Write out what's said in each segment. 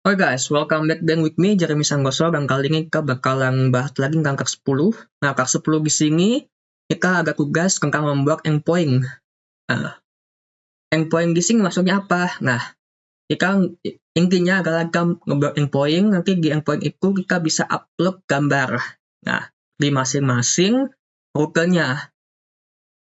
Oke guys, welcome back then with me, Jeremy Sanggoso, dan kali ini kita bakalan bahas lagi tentang Kar 10. Nah, Kar 10 di sini, kita ada tugas tentang membuat endpoint. Nah, endpoint di sini maksudnya apa? Nah, kita intinya adalah kita ngebuat endpoint, nanti di endpoint itu kita bisa upload gambar. Nah, di masing-masing rutenya.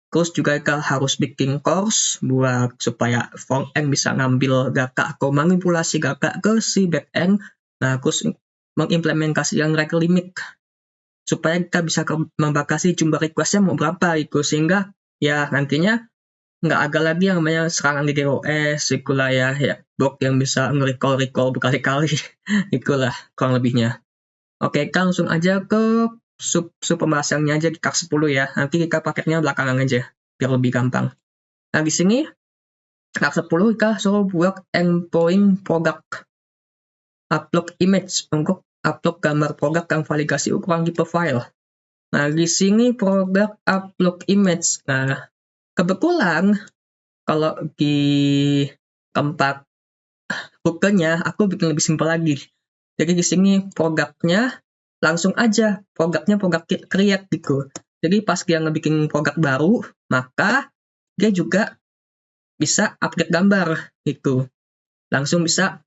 Terus juga kita harus bikin course buat supaya front-end bisa ngambil data atau manipulasi data ke si back-end. Nah, terus mengimplementasikan rate limit supaya kita bisa membatasi jumlah requestnya mau berapa itu, sehingga ya nantinya nggak ada lagi yang namanya serangan di DOS, itulah ya bot yang bisa nge-recall berkali-kali. Itulah kurang lebihnya. Oke, kita langsung aja ke sub pembahasannya aja di Kar 10 ya. Nanti kita paketnya belakangan aja biar lebih gampang. Nah, di sini Kar 10 kita suruh buat endpoint product upload image untuk upload gambar produk yang validasi ukuran tipe file. Nah, di sini produk upload image. Nah, kebetulan kalau di tempat rutenya aku bikin lebih simpel lagi. Jadi di sini produknya langsung aja produknya produk create gitu. Jadi pas dia ngebikin produk baru, maka dia juga bisa update gambar gitu. Langsung bisa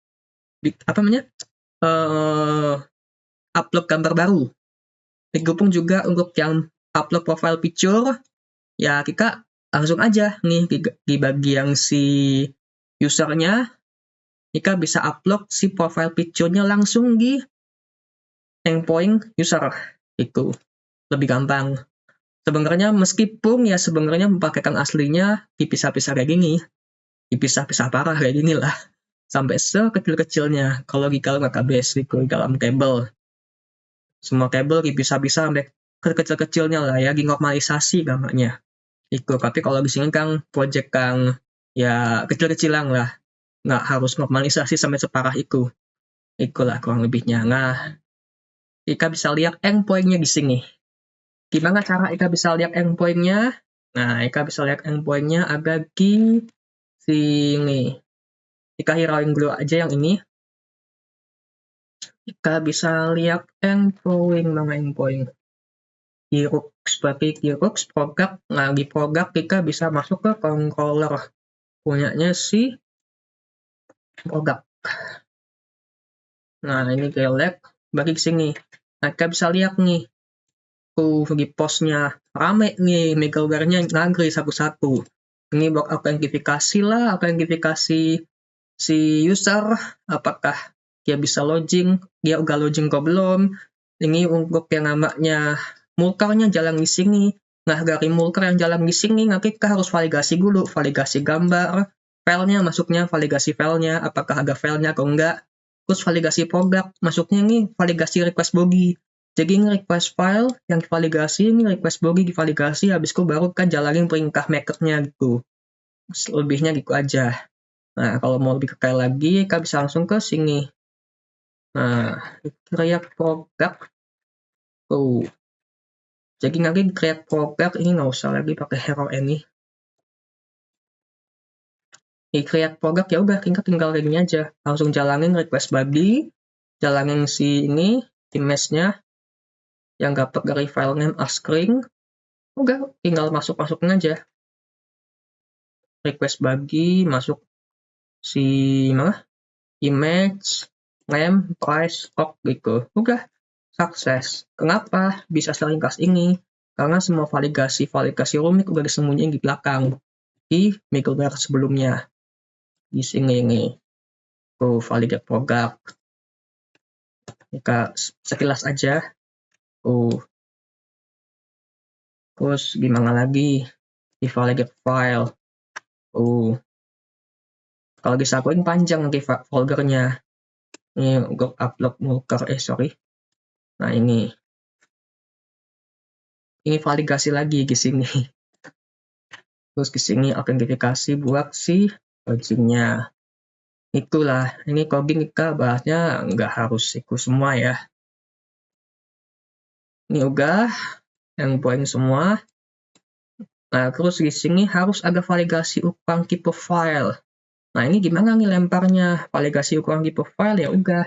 upload gambar baru. Begitupun juga untuk yang upload profile picture, ya kita langsung aja nih di bagian si usernya, kita bisa upload si profile picture-nya langsung di endpoint user. Itu lebih gampang. Sebenarnya meskipun ya sebenarnya memakaikan aslinya dipisah-pisah kayak gini, dipisah-pisah parah kayak gini lah, sampai sekecil-kecilnya. Kalau di dalam database di dalam table, semua table dipisah-pisah sampai kecil-kecilnya lah ya, dinormalisasi namanya. Itu. Tapi kalau di sini kan project kan ya kecil-kecilan lah, nggak harus normalisasi sampai separah itu. Itulah kurang lebihnya. Nah, kita bisa lihat endpoint-nya di sini. Gimana cara kita bisa lihat endpoint-nya? Nah, kita bisa lihat endpoint-nya ada di sini. Kita hirauin dulu aja yang ini. Kita bisa lihat endpoint, mana endpoint. Kirux, seperti Kirux, product. Nah, di product kita bisa masuk ke controller. Punyanya si product. Nah, ini kita lihat bagi sini. Nah, kita bisa lihat nih. Di postnya rame nih, middleware-nya ngantri satu-satu. Ini buat autentifikasi lah, autentifikasi si user, apakah dia bisa login, dia udah login kok belum. Ini untuk yang namanya mulkernya jalan di sini. Nah, dari mulker yang jalan di sini, nanti kita harus validasi dulu, validasi gambar, filenya masuknya, validasi filenya, apakah ada filenya atau enggak. Terus validasi produk, masuknya nih validasi request body. Jadi ini request file yang divalidasi, ini request body divalidasi, habis itu baru kan jalanin perintah makernya gitu. Lebihnya gitu aja. Nah, kalau mau lebih kekal lagi, kita bisa langsung ke sini. Nah, create product. Tuh. Jadi nanti create product ini nggak usah lagi pakai hero ini. Di create product ya udah kita tinggal kayak gini aja. Langsung jalanin request body, jalanin si ini image-nya yang dapat dari file name string. Udah tinggal masukin aja. Request body masuk si mana? Image, name, price, stock gitu. Udah sukses. Kenapa bisa seringkas ini? Karena semua validasi rumit udah disembunyiin di belakang di middleware sebelumnya. Di sini nih. Tuh validate product. Kita sekilas aja. Terus gimana lagi? Di validate file. Kalau disakuin panjang nanti foldernya. Ini untuk upload mulker. Nah ini. Ini validasi lagi di sini. Terus di sini autentifikasi buat si login-nya. Itulah. Ini coding kita bahasnya nggak harus ikut semua ya. Ini udah endpoint semua. Nah, terus di sini harus ada validasi ukuran tipe file. Nah, ini gimana nih lemparnya? Validasi ukuran tipe file ya udah.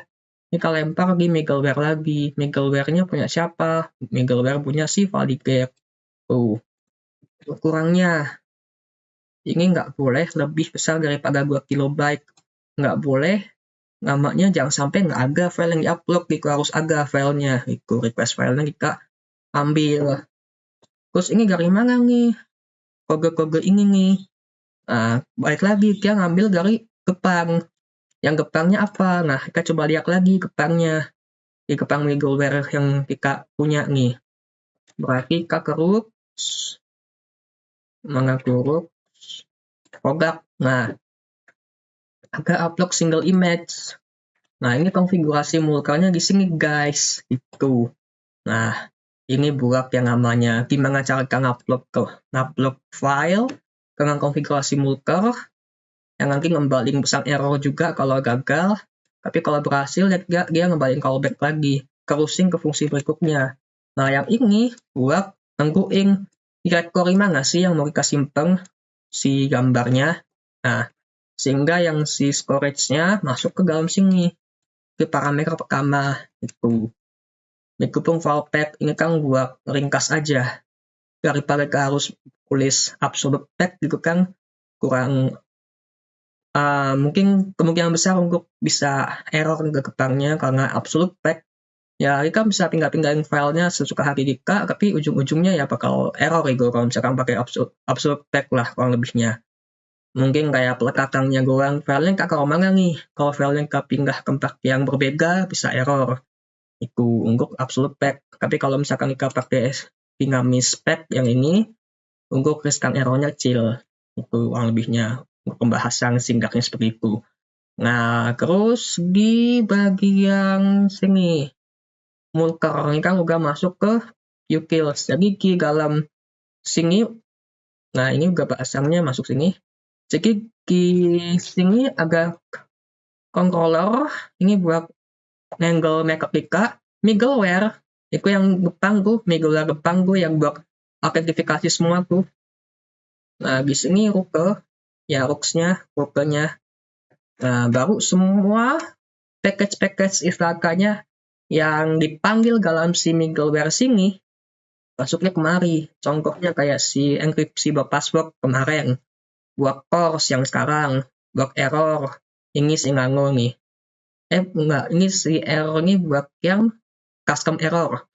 Kita lempar di middleware lagi. Middleware-nya punya siapa? Middleware punya si Validate. Tuh, ukurannya. Ini nggak boleh lebih besar daripada 2 kilobyte. Nggak boleh, namanya jangan sampai nggak ada file yang di-upload, gitu. Harus ada filenya. Itu request filenya kita ambil. Terus ini dari mana nih? Kode-kode ini nih. Nah, balik lagi, dia ngambil dari Gepang. Yang Gepangnya apa? Nah, kita coba lihat lagi Gepangnya. Di Gepang middleware yang kita punya nih. Berarti kita keruk, mengkuruk, produk. Nah, agak upload single image. Nah, ini konfigurasi mulkernya di sini, guys. Itu. Nah, ini buat yang namanya gimana cara kita upload file dengan konfigurasi mulker yang nanti ngembalin pesan error juga kalau gagal. Tapi kalau berhasil, dia ngembalin callback lagi, cruising ke fungsi berikutnya. Nah, yang ini buat nentuin directory mana sih yang mau kita simpen si gambarnya. Nah, sehingga yang si storage-nya masuk ke dalam sini, ke parameter pertama. Itu. Meskipun file path ini kan buat ringkas aja. Daripada kita harus tulis absolute path gitu kan, kurang mungkin kemungkinan besar untuk bisa error ke Gepangnya karena absolute path. Ya, kita bisa tinggal-tinggalin filenya sesuka hati kita, tapi ujung-ujungnya ya bakal error gitu kalau misalkan pakai absolute path lah kurang lebihnya. Mungkin kayak pelekatannya doang, filenya kakak mana nih? Kalau filenya kita pindah ke tempat yang berbeda, bisa error. Itu untuk absolute path. Tapi kalau misalkan kita pakai dynamic path yang ini, untuk riskan errornya kecil. Itu kurang lebihnya. Pembahasan singkatnya seperti itu. Nah, terus di bagian sini, mulker ini kan udah masuk ke utils. Jadi di dalam sini, nah ini juga bahasanya masuk sini. Jadi di sini ada controller, ini buat nanggle Mechatica, middleware, itu yang Jepang tuh, middleware Jepang tuh yang buat autentifikasi semua tuh. Nah, di sini Rooker, ya Rooker-nya. Nah, baru semua package-package istilahnya yang dipanggil dalam si middleware sini, masuknya kemari. Contohnya kayak si enkripsi password kemarin, buat course yang sekarang, buat error, ini si nganggo nih. Enggak, ini si error ini buat yang custom error.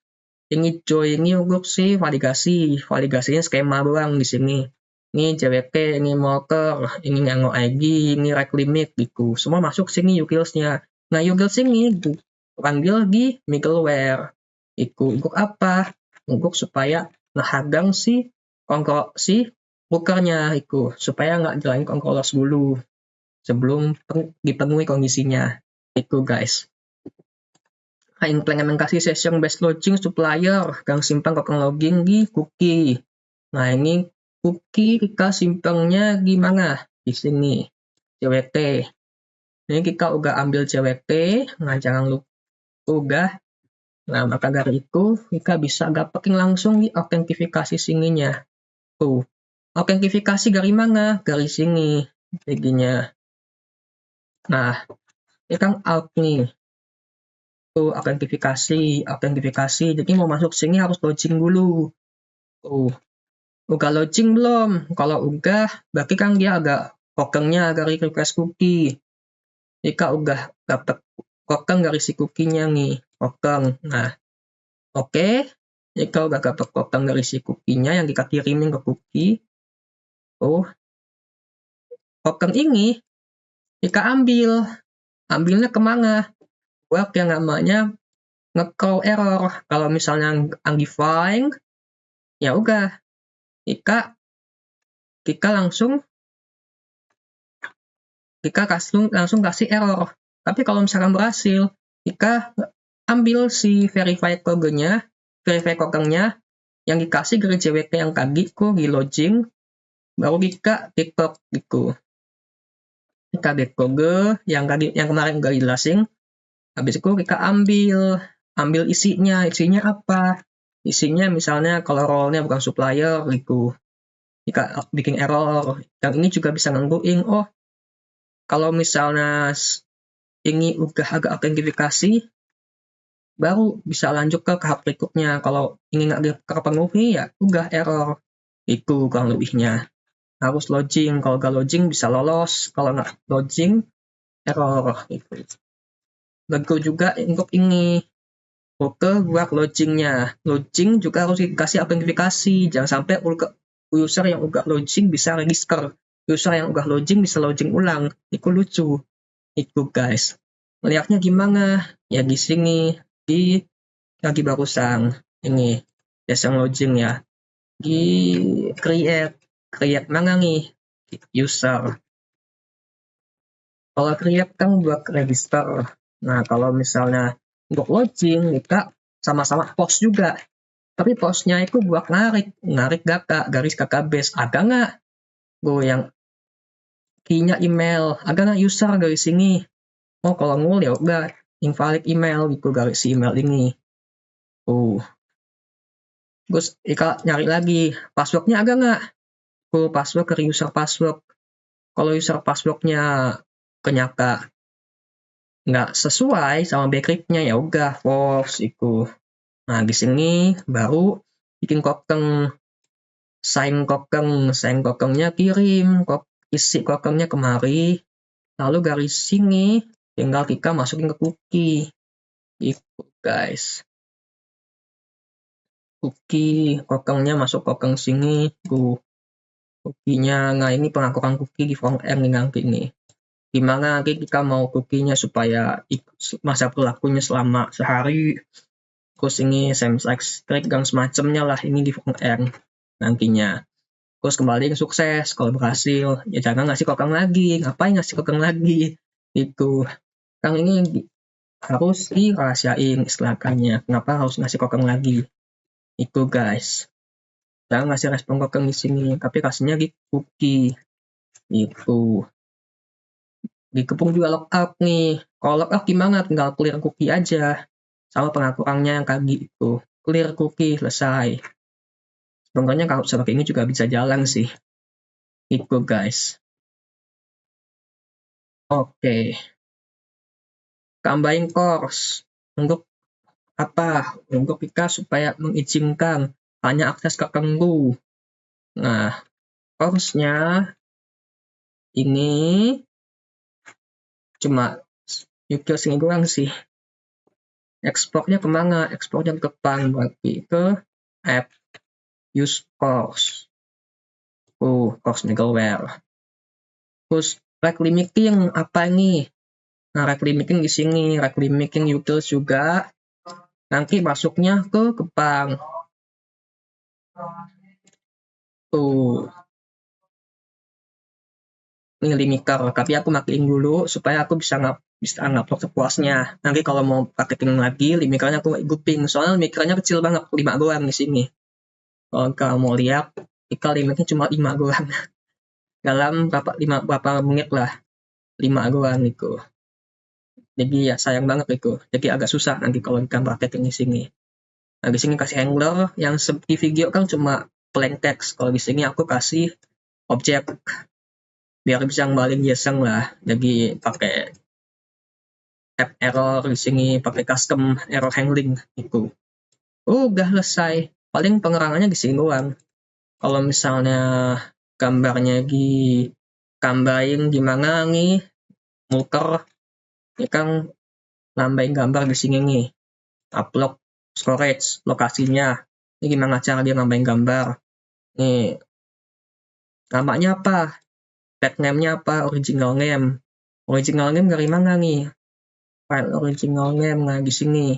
Ini join ini untuk si validasinya skema doang di sini. Ini JWT, ini motor, ini nganggo ID, ini rate limit gitu. Semua masuk sini utils-nya. Nah, utils ini panggil di middleware. Itu untuk apa? Untuk supaya ngehadang si rooker-nya itu, supaya nggak jalanin controllers dulu sebelum dipenuhi kondisinya. Itu guys. Nah, implementasi session based login supplier yang simpan token login di cookie. Nah, ini cookie kita simpannya gimana? Di sini, JWT. Ini kita udah ambil JWT, nah jangan lupa udah. Nah, maka dari itu, kita bisa dapetin langsung di autentifikasi sininya. Tuh, autentifikasi dari mana? Dari sini, begininya. Nah, ini kan out nih. Tuh, autentifikasi. Jadi mau masuk sini harus login dulu. Tuh, udah login belum? Kalau udah, berarti kan dia agak tokennya dari request cookie. Jika udah dapat token dari si cookie-nya nih, token. Nah, oke. Jika udah dapat token dari si cookie-nya yang kita kirimin ke cookie, token ini kita ambilnya kemana? Buat yang namanya nge-call error. Kalau misalnya undefined, ya udah, kita langsung kasih error. Tapi kalau misalkan berhasil, kita ambil si verify tokennya yang dikasih dari JWT yang tadi di login, baru kita diclock gitu. Kita decode yang kemarin udah dijelasin. Habis itu kita ambil isinya apa? Isinya misalnya kalau role-nya bukan supplier gitu. Kita bikin error. Yang ini juga bisa nentuin, Kalau misalnya ini udah agak autentifikasi, baru bisa lanjut ke tahap berikutnya. Kalau ini nggak terpenuhi, ya udah error. Itu kurang lebihnya. Harus login. Kalau nggak login bisa lolos. Kalau nggak login, error. Gitu. Lalu juga untuk ini. Oke, buat login-nya. Login juga harus dikasih autentifikasi. Jangan sampai user yang udah login bisa register. User yang udah login bisa login ulang. Itu lucu. Itu guys. Melihatnya gimana? Ya di sini. Di lagi barusan. Ini. Yang login ya. Di create mana nih? User. Kalau create kan buat register. Nah, kalau misalnya untuk login, kita sama-sama post juga. Tapi postnya itu buat narik data, garis database. Ada nggak? Gue yang key-nya email, ada nggak user garis sini? Oh, kalau nul ya udah invalid email gitu garis email ini. Terus Ika nyari lagi, passwordnya ada nggak? Password ke user password. Kalau user passwordnya ternyata nggak sesuai sama backup-nya, ya udah false itu. Nah, di sini baru bikin token, sign tokennya kirim, isi tokennya kemari, lalu garis sini tinggal kita masukin ke cookie. Itu guys. Cookie, tokennya masuk token sini, cookie-nya. Nah, ini pengakuan cookie di front end nanti ini. Gimana nanti kita mau cookie-nya supaya masa berlakunya selama sehari. Terus ini same-sex string dan semacamnya lah ini di front end nantinya. Terus kembali ke sukses, kalau berhasil, ya jangan ngasih token lagi. Ngapain ngasih token lagi? Itu. Kan ini harus dirahasiain istilahnya. Kenapa harus ngasih token lagi? Itu guys. Jangan ngasih respon token di sini, tapi kasihnya di cookie. Itu. Dikepung juga lookup nih. Kalau lookup gimana? Tinggal clear cookie aja. Sama pengakuannya yang kayak gitu. Clear cookie, selesai. Sebenarnya kalau seperti ini juga bisa jalan sih. Itu guys. Oke. Tambahin course. Untuk apa? Untuk kita supaya mengizinkan hanya akses tertentu. Nah, course-nya ini cuma util sini doang sih. Ekspornya kemana? Ekspornya ke depan, berarti ke app use course. Course middleware. Terus rate limiting apa nih? Nah, rate limiting di sini, rate limiting utils juga. Nanti masuknya ke Kepang. Ini limiter, tapi aku matiin dulu supaya aku bisa ngupload sepuasnya. Nanti kalau mau paketin lagi, limiternya aku grouping. Soalnya limiternya kecil banget, 5 doang di sini. Kalau kamu mau lihat, limitnya cuma 5 doang. Dalam berapa menit lah, 5 doang itu. Jadi ya sayang banget itu. Jadi agak susah nanti kalau kita paketin di sini. Nah, di sini kasih handler, yang di video kan cuma plain text. Kalau di sini aku kasih objek biar bisa ngembalin JSON lah. Jadi pakai app error di sini, pakai custom error handling itu. Udah selesai. Paling pengerangannya di sini doang. Kalau misalnya gambarnya ditambahin gimana nih, muter, ya kan nambahin gambar di sini nih. Upload storage, lokasinya. Ini gimana cara dia nambahin gambar. Nih, namanya apa? Tag name-nya apa? Original name. Original name dari mana nih? File original name, nah di sini.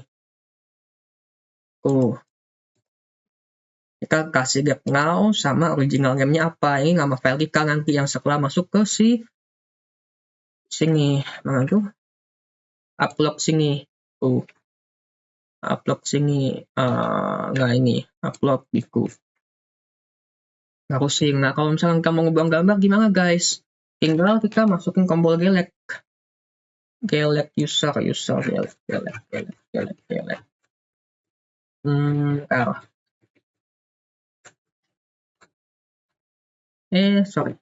Kita kasih get now sama original name-nya apa. Ini nama file kita nanti yang setelah masuk ke sini. Mana tuh? Upload sini. Upload sini. Nah ini. Upload itu. Harusin. Nah, kalau misalkan kamu ngebuang gambar gimana guys? Tinggal kita masukin tombol gelek. Gelek user. Gelek. Sorry.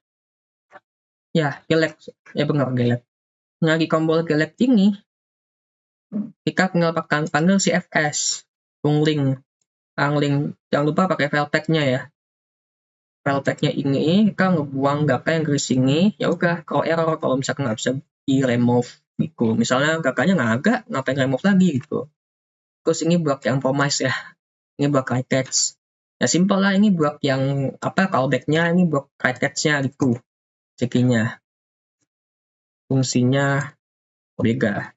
Ya, gelek. Ya benar, gelek. Nah, di tombol gelek ini, kita tinggal panggil CFS, pungling, angling. Jangan lupa pakai file tag-nya ya. File tag-nya ini, kita ngebuang data yang dari sini, ya udah, kalau error, kalau misalkan nggak bisa di-remove, gitu. Misalnya kakaknya nggak ada, ngapain remove lagi, gitu. Terus ini buat yang promise ya, ini buat write text. Ya simple lah, ini buat yang, callback-nya, ini buat write text-nya, gitu. Cekinya. Fungsinya beda.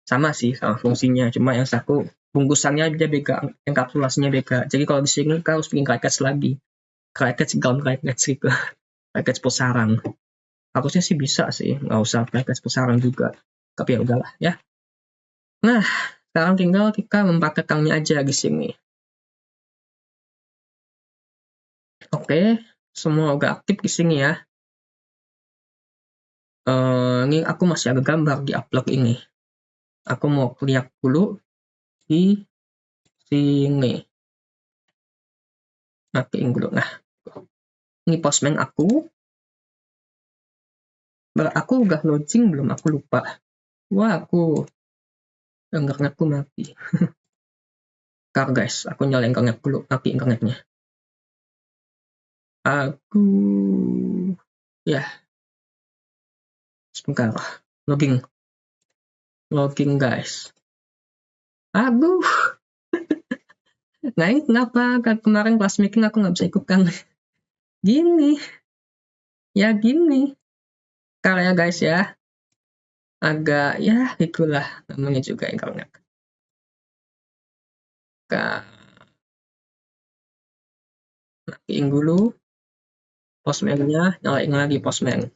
Sama sih sama fungsinya, cuma yang satu bungkusannya aja beda, enkapsulasinya beda. Jadi kalau di sini kita harus bikin crackets lagi, crackets dalam crackets gitu, crackets persarang. Harusnya sih bisa sih, nggak usah crackets persarang juga, tapi ya udahlah ya. Nah, sekarang tinggal kita mempraktekkannya aja di sini. Oke, semua udah aktif di sini ya. Ini aku masih ada gambar di upload ini. Aku mau lihat dulu di sini. Matiin dulu. Nah, ini postman aku. Aku udah launching belum? Aku lupa. Wah, aku internetku mati. Bentar guys, aku nyalain internet dulu. Mati internetnya. Aku... Ya. Sebentar. Logging. Logging guys. Aduh. Nah ini kenapa kemarin pas making aku nggak bisa ikutan. Gini. Ya gini. Karya guys ya. Agak ya itulah namanya juga internet. Matiin dulu postman-nya, nyalain lagi postman.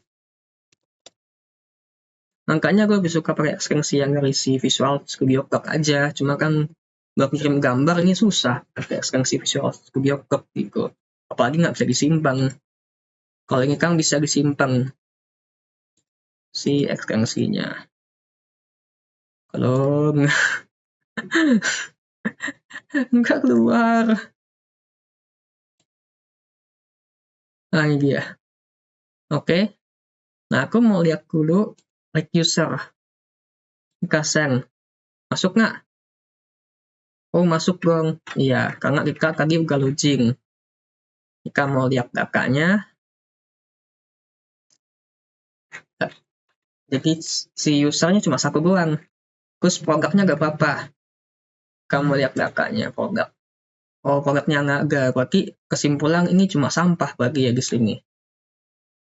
Makanya gue lebih suka pakai ekstensi yang dari si Visual Studio Code aja, cuma kan buat kirim gambar ini susah pakai ekstensi Visual Studio Code gitu. Apalagi nggak bisa disimpan. Kalau ini kan bisa disimpan si ekstensinya. Kalau nggak keluar. Nah ini dia. Oke. Nah aku mau lihat dulu like user. Kasen. Masuk nggak? Oh masuk dong. Iya, karena kita tadi udah login. Kita mau lihat datanya. Jadi si usernya cuma satu doang. Terus produknya nggak apa-apa. Kamu lihat datanya produk. Oh produknya nggak ada. Berarti kesimpulan ini cuma sampah bagi ya di sini.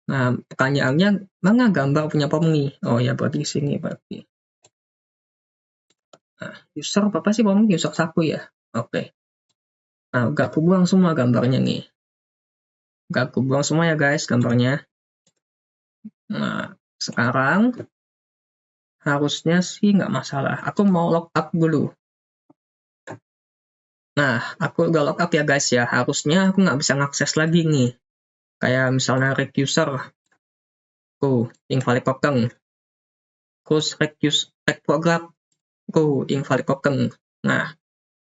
Nah pertanyaannya mana gambar punya Pomni? Oh ya berarti di sini berarti. Nah, user apa sih Pomni? User satu ya. Oke. Nah udah aku buang semua gambarnya nih. Udah aku buang semua ya guys gambarnya. Nah sekarang harusnya sih nggak masalah. Aku mau log up dulu. Nah, aku udah log up ya guys ya. Harusnya aku nggak bisa ngakses lagi nih. Kayak misalnya reg user. Invalid token. Terus reg program. Invalid token. Nah,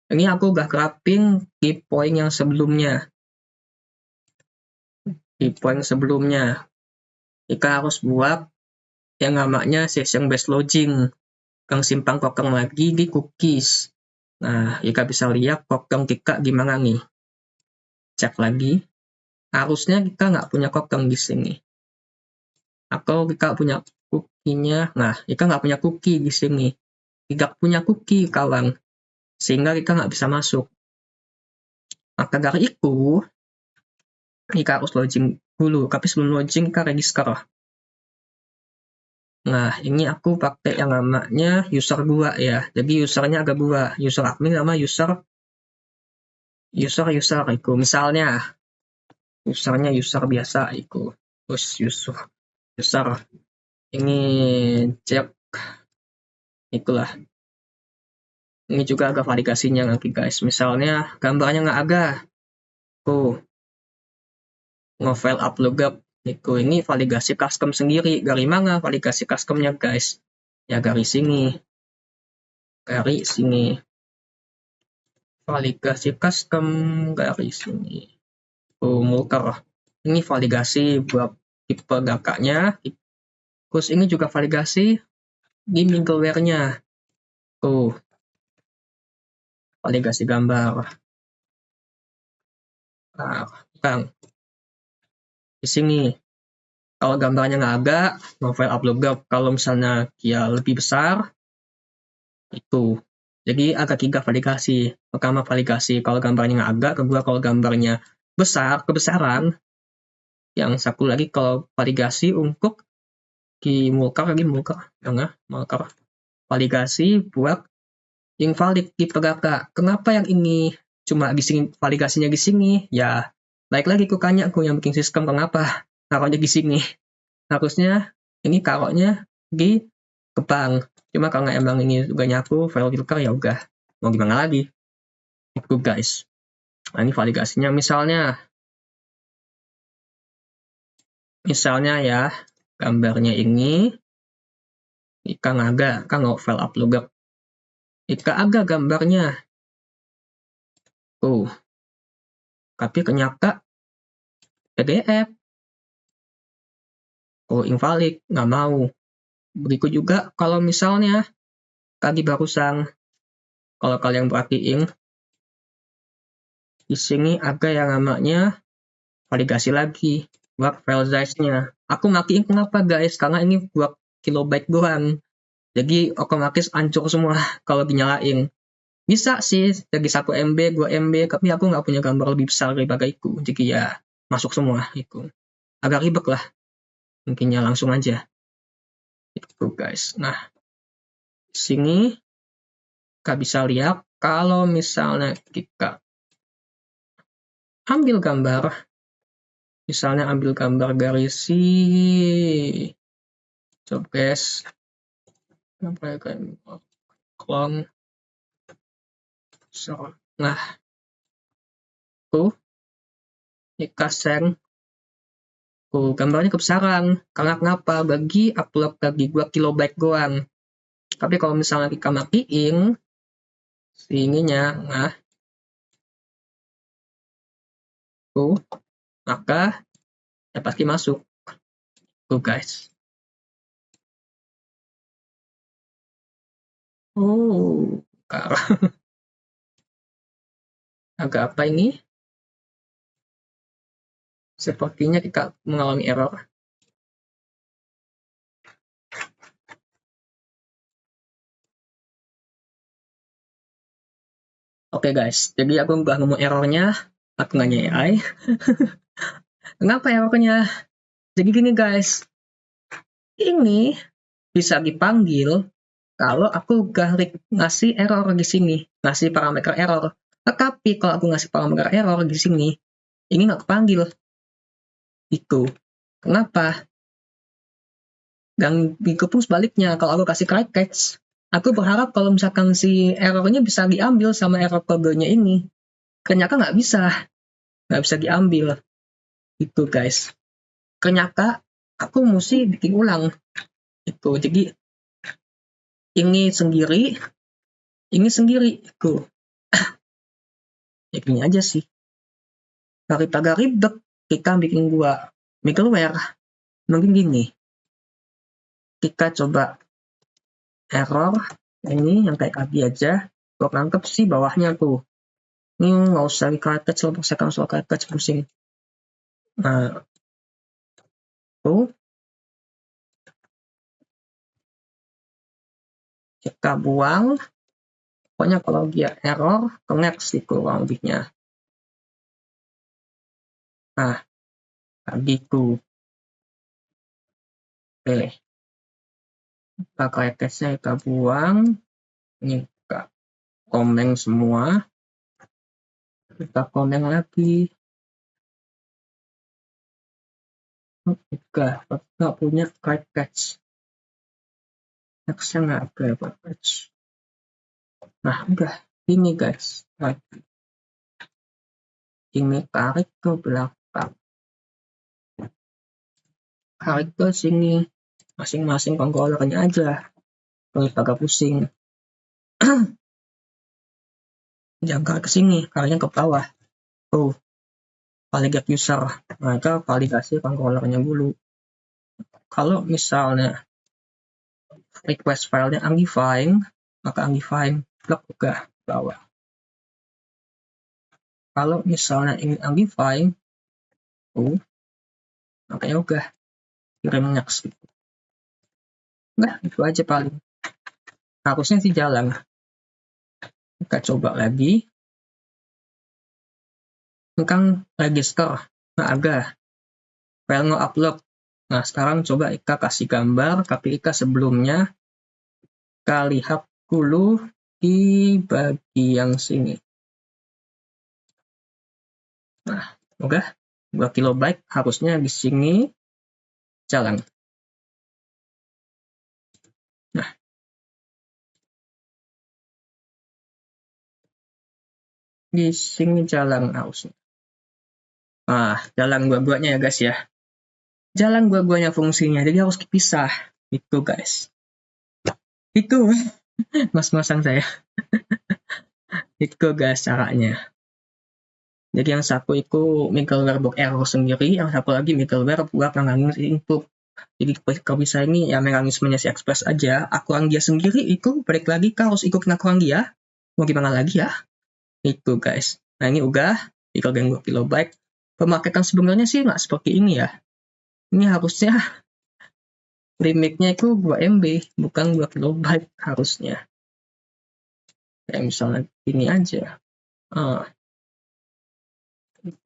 ini aku udah grabbing di poin yang sebelumnya. Di poin sebelumnya. Kita harus buat yang namanya session based login. Yang simpang token lagi di cookies. Nah, kita bisa lihat token kita gimana nih. Cek lagi. Harusnya kita nggak punya token di sini. Atau kita punya cookie-nya. Nah, kita nggak punya cookie di sini. Tidak punya cookie, kawan. Sehingga kita nggak bisa masuk. Maka dari itu, kita harus login dulu. Tapi sebelum login, kita register. Nah, ini aku pakai yang namanya user 2 ya. Jadi usernya agak 2. User admin sama user itu. Misalnya, usernya user biasa itu. Terus user ini cek itulah. Ini juga agak validasinya nanti guys. Misalnya gambarnya nggak ada. Nge-file upload gap. Ini validasi custom sendiri. Dari mana validasi customnya guys? Ya dari sini. Dari sini. Validasi custom dari sini. Mulker. Ini validasi buat tipe gakanya. Terus ini juga validasi di middleware-nya. Tuh, validasi gambar. Nah, Bang, di sini kalau gambarnya nggak ada, no file upload. Kalau misalnya dia lebih besar, itu. Jadi ada 3 validasi. Pertama validasi kalau gambarnya nggak ada, kedua kalau gambarnya kebesaran. Yang satu lagi kalau validasi untuk di mulker, validasi buat invalid di Pegaka. Kenapa yang ini cuma di sini validasinya di sini? Ya, baik lagi aku tanya aku yang bikin sistem kenapa taruhnya di sini. Harusnya ini taruhnya di Kepang. Cuma karena emang ini juga nyapu file filter ya udah mau gimana lagi. Itu guys. Nah, ini validasinya misalnya ya gambarnya ini kan ada kan file upload. Jika ada gambarnya tuh, tapi ternyata PDF. Oh, invalid, nggak mau. Berikut juga kalau misalnya tadi barusan, kalau kalian perhatiin, di sini ada yang namanya validasi lagi buat file size-nya. Aku matiin kenapa guys? Karena ini buat kilobyte doang. Jadi otomatis hancur semua kalau dinyalain. Bisa sih jadi 1 MB, 2 MB, tapi aku nggak punya gambar lebih besar daripada itu. Jadi ya masuk semua itu. Agak ribet lah. Mungkinnya langsung aja. Itu guys. Nah, di sini kita bisa lihat kalau misalnya kita ambil gambar, misalnya ambil gambar dari si jobdesk, clone, nah, tuh, kita send, tuh, gambarnya kebesaran, karena kenapa? Bagi upload tadi 2 kilobyte doang. Tapi kalau misalnya kita matiin, ininya, nah, tuh, maka ya pasti masuk. Tuh guys. Oh, agak apa ini? Sepertinya kita mengalami error. Oke guys, jadi aku udah nemu errornya, aku nanya AI. Kenapa errornya? Jadi gini guys, ini bisa dipanggil kalau aku ngasih error di sini, ngasih parameter error. Tetapi kalau aku ngasih parameter error di sini, ini nggak kepanggil. Itu. Kenapa? Dan itu pun sebaliknya, kalau aku kasih correct catch, aku berharap kalau misalkan si errornya bisa diambil sama error kodenya ini. Ternyata nggak bisa diambil. Itu guys. Ternyata aku mesti bikin ulang. Itu. Jadi ini sendiri itu. Ya gini aja sih. Daripada ribet, kita bikin dua middleware. Mungkin gini. Kita coba error ini yang kayak tadi aja. Gue nangkep sih bawahnya tuh. Ini nggak usah di-catch, saya soal catch pusing. Nah, tuh. Kita buang. Pokoknya kalau dia error, connect sih kurang lebihnya. Nah, tadi tuh. Oke. Kita catch-nya kita buang. Ini kita komen semua. Kita komen lagi. Kita punya catch. Next-nya nggak ada catch. Nah, udah. Ini guys. Ini tarik ke belakang. Tarik ke sini. Masing-masing controllernya aja. Agak pusing. Jangan ke sini, kalian ke bawah. Tuh. Validate user. Mereka validasi controllernya dulu. Kalau misalnya request filenya undefined, maka undefined blok juga bawah. Kalau misalnya ini undefined, makanya udah kirim next. Nah, itu aja paling. Harusnya sih jalan. Kita coba lagi. Kan register. Nah, ada. File nge-upload. Nah, sekarang coba Ika kasih gambar, tapi Ika sebelumnya Ika lihat dulu di bagian sini. Nah, udah 2 kilobyte harusnya di sini jalan. Nah, di sini jalan harusnya. Nah, jalan dua-duanya ya guys ya. Jalan dua-duanya fungsinya, jadi harus dipisah. Itu guys. Itu mas-masan saya. Itu guys caranya. Jadi yang satu itu middleware buat error sendiri, yang satu lagi middleware buat nangangin input. Jadi kalau bisa ini ya mekanismenya si Express aja. Akuan dia sendiri itu balik lagi harus ikutin akuan dia. Mau gimana lagi ya? Itu guys. Nah ini udah dengan 2 kilobyte. Pemakaian sebenarnya sih nggak seperti ini ya. Ini harusnya limitnya itu 2 MB, bukan 2 kilobyte harusnya. Kayak misalnya ini aja.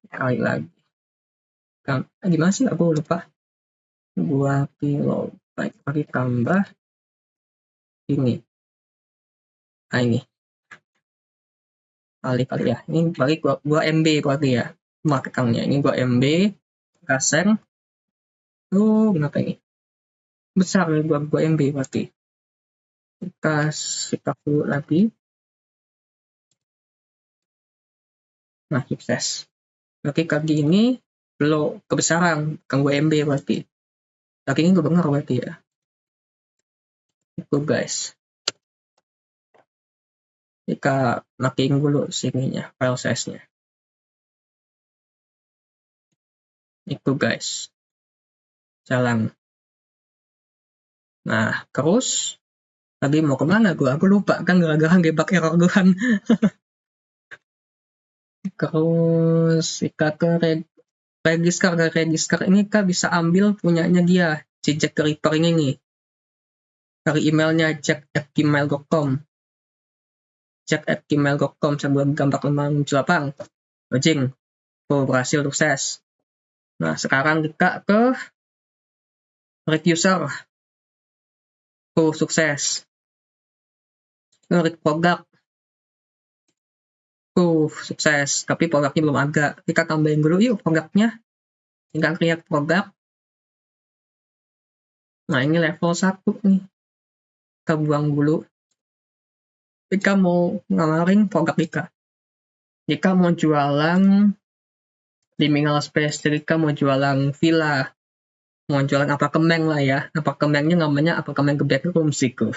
Kali lagi. Gimana sih? Aku lupa. 2 kilobyte lagi tambah ini. Nah ini. Kali ya. Ini bagi 2 MB berarti ya. Pemakaiannya. Ini 2 MB. Kaseng. Kenapa ini? Besar nih 2 MB berarti. Kita sikat dulu lagi. Nah, sukses. Oke, kali ini belum kebesaran, bukan 2 MB berarti. Kali ini kebenar berarti ya. Itu guys. Kita makin dulu sininya, file size-nya. Itu guys. Jalan. Nah, terus tadi mau kemana gue? Aku lupa kan gara-gara ngebug error doang. Terus Ika ke register ini Ika bisa ambil punyanya dia, si Jack the Ripper ini nih. Dari emailnya jack@gmail.com. jack@gmail.com sebelum gambar lemah muncul apa? Login. Berhasil sukses. Nah, sekarang kita ke read user. Sukses. Read product. Sukses. Tapi produknya belum ada. Kita tambahin dulu yuk produknya. Tinggal create produk. Nah, ini level 1 nih. Kita buang dulu. Jika mau ngamarin produk jika mau jualan liminal space, jika mau jualan villa, mau jualan apartemen lah ya, apartemennya namanya apartemen Gebek Rooms itu.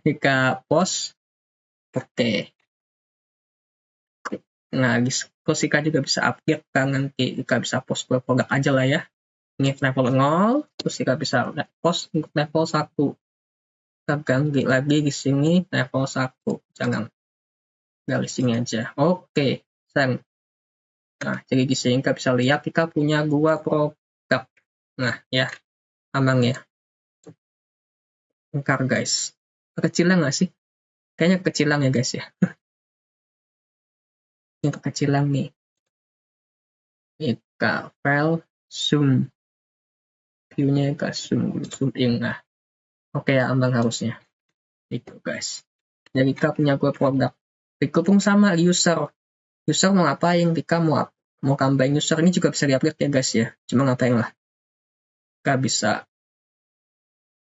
Jika post, oke. Nah, terus Ika juga bisa upgrade kan, nanti Ika bisa post produk aja lah ya. Ini level 0, terus Ika bisa post untuk level 1. Kita ganti lagi di sini level 1, jangan dari sini aja. Oke, send. Nah, jadi di sini kita bisa lihat kita punya 2 produk. Nah, ya, aman ya. Bentar guys, kecilan nggak sih? Kayaknya kecilan ya guys ya. Ini kecilan nih. Kita file zoom. View-nya kita zoom in. Nah, oke ya, aman harusnya. Itu guys. Jadi kita punya 2 produk. Itu pun sama user. User mau ngapain? Kita mau tambahin user ini juga bisa di-upgrade ya guys ya. Cuma ngapain lah. Kita bisa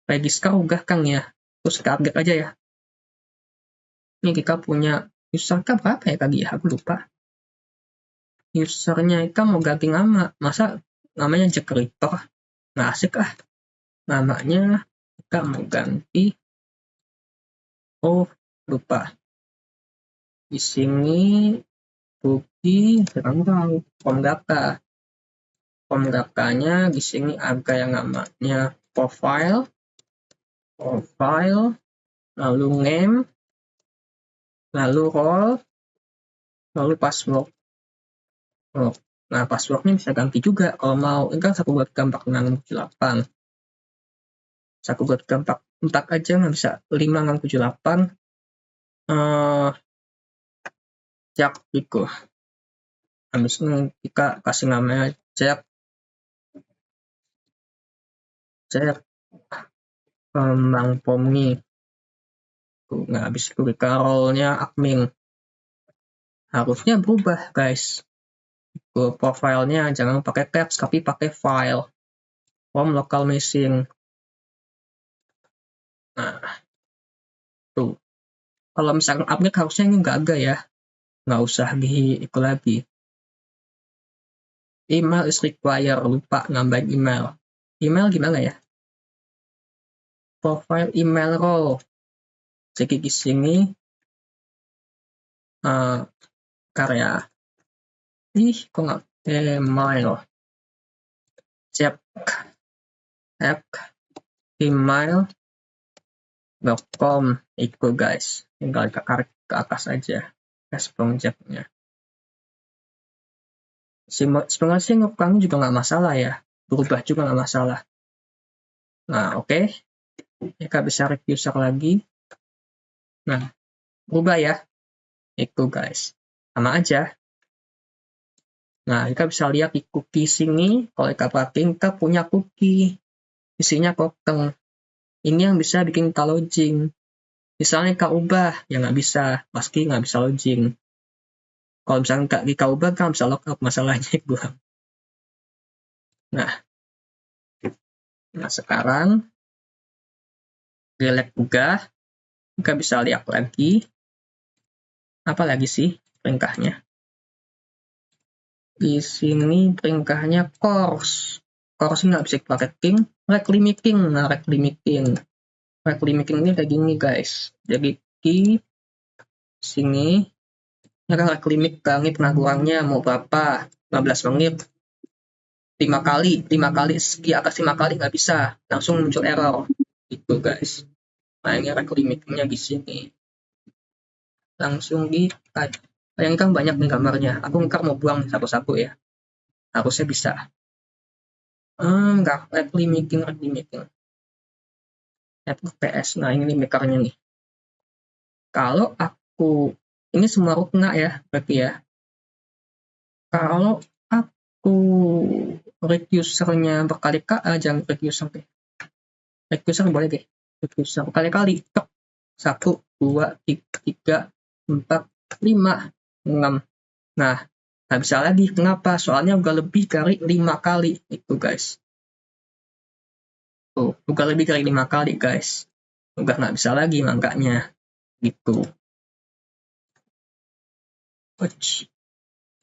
register udah kan ya. Terus kita update aja ya. Ini kita punya user kan berapa ya tadi ya? Aku lupa. Usernya kita mau ganti nama. Masa namanya Jack Ripper? Nggak asik ah. Namanya kita mau ganti. Lupa. Di sini Boogie, sekarang tahu. From data. pembukaannya di sini ada yang namanya profile, lalu name, lalu role, lalu password. Nah, passwordnya bisa ganti juga kalau mau. Ini kan aku buat gambar 678. Aku buat gambar 4 aja, nggak bisa 5678. Jack itu. Habis ini kita kasih namanya Jack Bang Pomni. Nah, habis itu kita role-nya admin. Harusnya berubah, guys. Profile-nya jangan pakai text, tapi pakai file. From local machine. Nah, tuh. Kalau misalkan update harusnya ini nggak ada ya. Nggak usah itu lagi. Email is required. Lupa nambahin email. Email gimana ya? Profile email role. Jadi di sini karya. Kok nggak email? Cek email.com itu guys. Tinggal tarik ke atas aja. Respon Jack-nya. Sebenarnya sih ngekang juga nggak masalah ya. Berubah juga nggak masalah. Nah, oke. Kita bisa reducer lagi. Nah, berubah ya. Itu guys. Sama aja. Nah, kita bisa lihat di cookie sini. Kalau kita perhatiin, kita punya cookie. Isinya token. Ini yang bisa bikin kita login. Misalnya kita ubah, ya nggak bisa. Pasti nggak bisa login. Kalau misalnya kita ubah, kan bisa logout masalahnya itu. Nah, sekarang delete juga. Kita bisa lihat lagi. Apa lagi sih perintahnya? Di sini perintahnya course. Course nggak bisa pakai king. Right limiting. Nah, right limiting ini kayak gini guys. Jadi di sini ya kan right limit kali pengaturannya mau berapa? 15 menit. 5 kali di atas 5 kali nggak bisa, langsung muncul error. Itu guys. Nah, ini right limitnya di sini. Langsung di bayangkan banyak nih gambarnya. Aku nggak mau buang satu-satu ya. Harusnya bisa. Enggak, right limiting. FPS. Nah, ini makernya nih. Kalau aku ini semua rukna ya, berarti ya. Kalau aku reducernya berkali-kali, jangan reducer deh. Reducer boleh deh. Reducer berkali-kali. 1, 2, 3, 4, 5, 6. Nah, nggak bisa lagi. Kenapa? Soalnya udah lebih dari 5 kali. Itu guys. Tuh, udah lebih dari 5 kali guys. Udah nggak bisa lagi makanya. Gitu.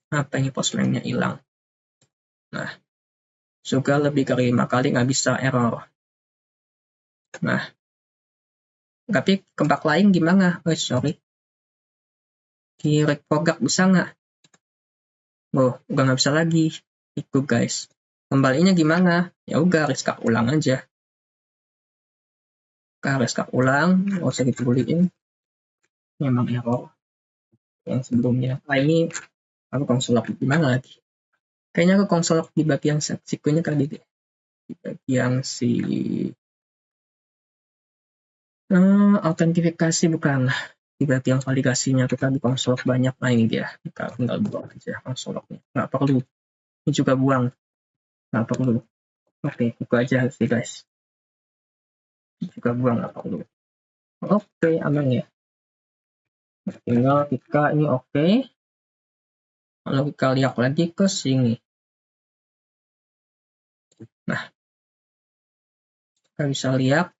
Apa ini postman-nya hilang? Nah, sudah lebih dari 5 kali nggak bisa error. Nah, tapi kembak lain gimana? Sorry. Di reproduct bisa nggak? Udah nggak bisa lagi. Itu guys. Kembalinya gimana? Ya udah, restart ulang aja. Restart ulang, nggak usah dipeduliin. Memang error yang sebelumnya. Nah, ini aku konsolok gimana lagi? Kayaknya aku konsolok di bagian sekunya tadi deh. Di bagian si autentifikasi bukan. Di bagian validasinya kita di konsolok banyak. Nah, ini dia. Kita tinggal buang aja konsoloknya. Nggak perlu. Ini juga buang. Nggak perlu. Oke, itu aja sih guys. Ini juga buang, nggak perlu. Oke, aman ya. Tinggal kita ini oke. Lalu kita lihat lagi ke sini. Nah, kita bisa lihat.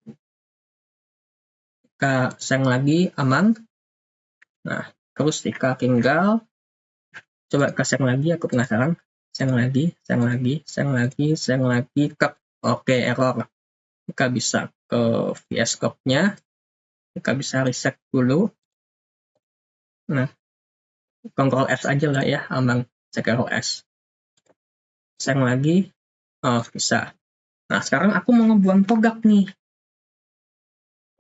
Kita seng lagi, aman. Nah, terus kita tinggal coba ke seng lagi, aku penasaran. Seng lagi. Oke, error. Kita bisa ke VS Code-nya. Kita bisa reset dulu. Nah, Ctrl S aja lah ya, aman. Ctrl S. Seng lagi. Oh, bisa. Nah, sekarang aku mau ngebuang produk nih.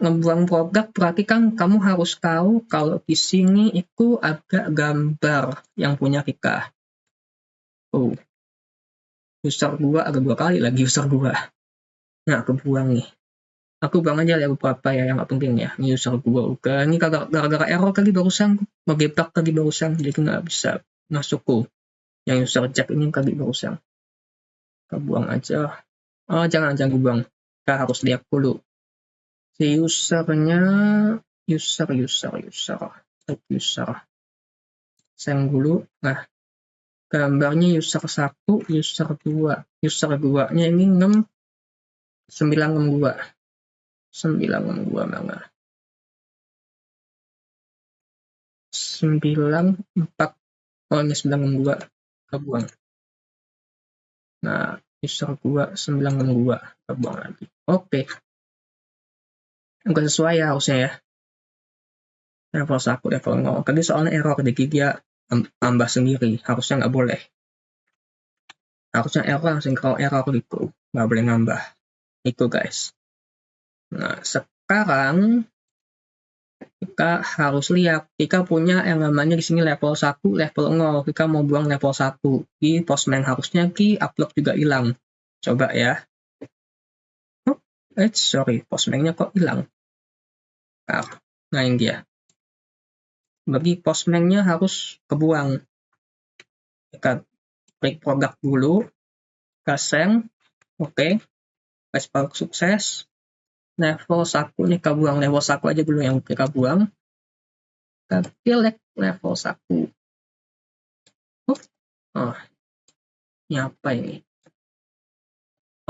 Ngebuang produk berarti kan kamu harus tahu kalau di sini itu ada gambar yang punya kita. Oh, user 2 ada 2 kali lagi user 2. Nah, aku buang nih. Aku buang aja ya beberapa ya yang nggak penting ya. Ini user 2 udah. Ini gara-gara error tadi barusan. Ngegebak tadi barusan. Jadi nggak bisa masuk ke yang user Jack ini tadi barusan. Kita buang aja. Oh, jangan buang. Kita harus lihat dulu. Si usernya user. Send dulu. Nah, gambarnya user 1, user 2. User 2-nya ini 962. 962 mana? 94. Oh, ini 962. Kita buang. Nah, user 2, 962. Kita buang lagi. Oke. Enggak sesuai ya harusnya ya. Level 1, level 0. Tadi soalnya error, jadi dia tambah sendiri. Harusnya nggak boleh. Harusnya error langsung kalau error gitu. Nggak boleh nambah. Itu guys. Nah, sekarang kita harus lihat. Kita punya yang namanya di sini level 1, level 0. Kita mau buang level 1. Di Postman harusnya di upload juga hilang. Coba ya. Sorry, Postman-nya kok hilang. Nah, ini dia. Bagi Postman-nya harus kebuang. Kita klik produk dulu. Kita send. Oke. Respon sukses. Level 1 ini kita buang. Level 1 aja dulu yang kita buang. Kita select level 1. Oh, ini apa ini?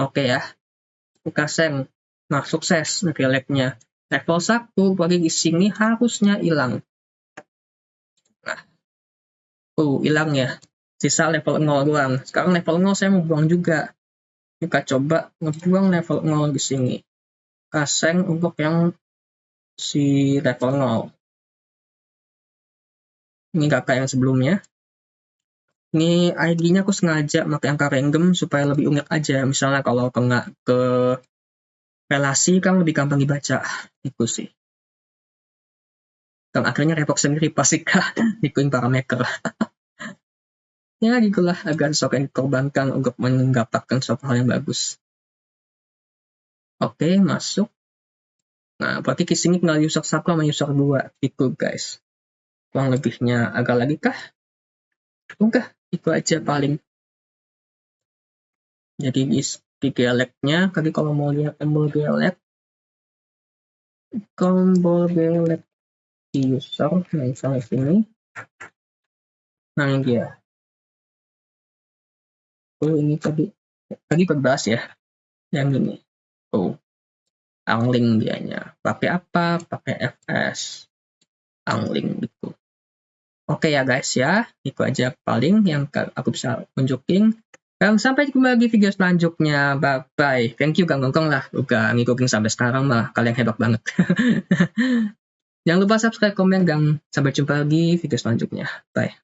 Oke ya. Kita send. Nah, sukses select-nya. Level 1 bagi di sini harusnya hilang. Nah, hilang ya. Sisa level 0 doang. Sekarang level 0 saya mau buang juga. Kita coba ngebuang level 0 di sini. Kaseng untuk yang si level 0. Ini kakak yang sebelumnya. Ini ID-nya aku sengaja pakai angka random supaya lebih unik aja. Misalnya kalau kena ke relasi kan lebih gampang dibaca. Itu sih. Dan akhirnya repot sendiri pasti kah ikutin parameter. Ya gitulah agak sok yang dikorbankan untuk mendapatkan suatu hal yang bagus. Oke, masuk. Nah, berarti di sini tinggal user 1 sama user 2. Itu guys. Kurang lebihnya agak lagi kah? Udah, itu aja paling. Jadi di gelek-nya, tadi kalau mau lihat tombol gelek di user, nah misalnya sini. Nah ini dia. Oh ini tadi berbahas ya, yang ini. Oh, angling dianya. Pakai apa? Pakai fs. Angling gitu. Oke ya guys ya, itu aja paling yang aku bisa tunjukin. Dan sampai jumpa di video selanjutnya. Bye-bye. Thank you Kang Gongkong lah. Udah ngikutin sampai sekarang mah. Kalian hebat banget. Jangan lupa subscribe, komen, dan sampai jumpa di video selanjutnya. Bye.